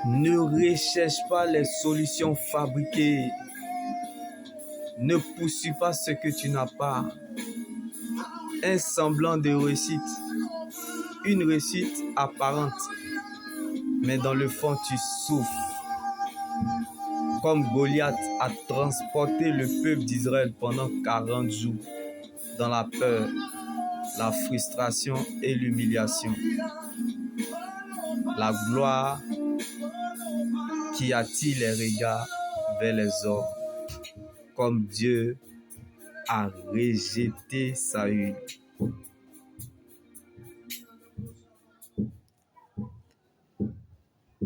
Ne recherche pas les solutions fabriquées. Ne poursuis pas ce que tu n'as pas. Un semblant de réussite, une réussite apparente, mais dans le fond tu souffres. Comme Goliath a transporté le peuple d'Israël pendant 40 jours dans la peur, la frustration et l'humiliation. La gloire qui attire les regards vers les hommes, comme Dieu a rejeté Saül.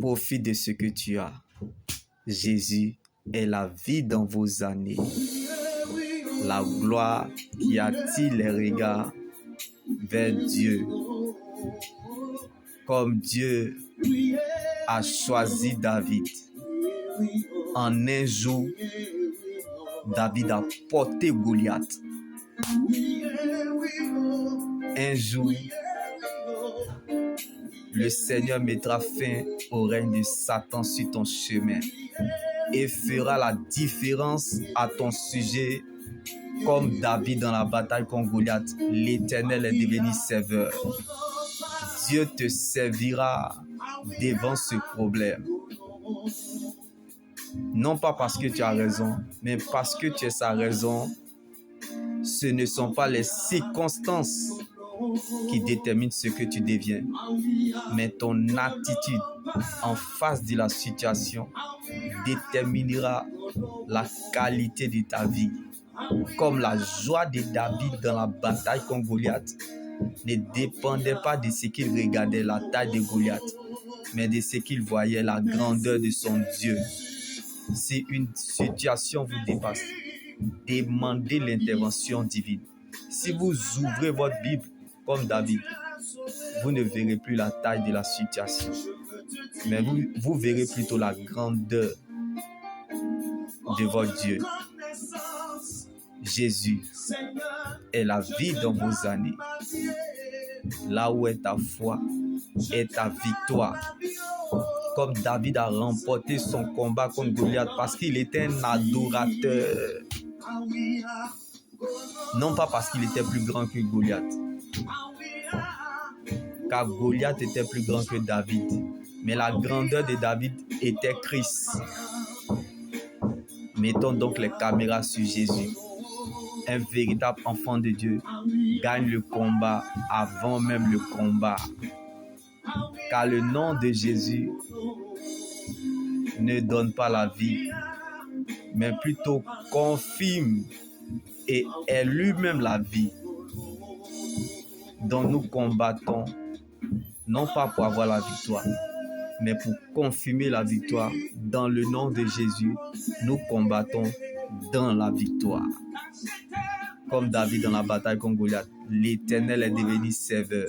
Profite de ce que tu as. Jésus est la vie dans vos années. La gloire qui attire les regards vers Dieu. Comme Dieu a choisi David. En un jour, David a porté Goliath. Un jour, le Seigneur mettra fin au règne de Satan sur ton chemin et fera la différence à ton sujet. Comme David dans la bataille contre Goliath, l'Éternel est devenu serveur. Dieu te servira devant ce problème. Non pas parce que tu as raison, mais parce que tu es sa raison. Ce ne sont pas les circonstances qui déterminent ce que tu deviens, mais ton attitude en face de la situation déterminera la qualité de ta vie. Comme la joie de David dans la bataille contre Goliath ne dépendait pas de ce qu'il regardait, la taille de Goliath, mais de ce qu'il voyait, la grandeur de son Dieu. Si une situation vous dépasse, demandez l'intervention divine. Si vous ouvrez votre Bible comme David, vous ne verrez plus la taille de la situation, mais vous verrez plutôt la grandeur de votre Dieu. Jésus est la vie dans vos années. Là où est ta foi, est ta victoire. Comme David a remporté son combat contre Goliath parce qu'il était un adorateur. Non pas parce qu'il était plus grand que Goliath. Car Goliath était plus grand que David. Mais la grandeur de David était Christ. Mettons donc les caméras sur Jésus. Un véritable enfant de Dieu gagne le combat avant même le combat. Car le nom de Jésus ne donne pas la vie, mais plutôt confirme et est lui-même la vie. Donc nous combattons, non pas pour avoir la victoire, mais pour confirmer la victoire. Dans le nom de Jésus, nous combattons dans la victoire. Comme David dans la bataille contre Goliath, l'Éternel est devenu serveur.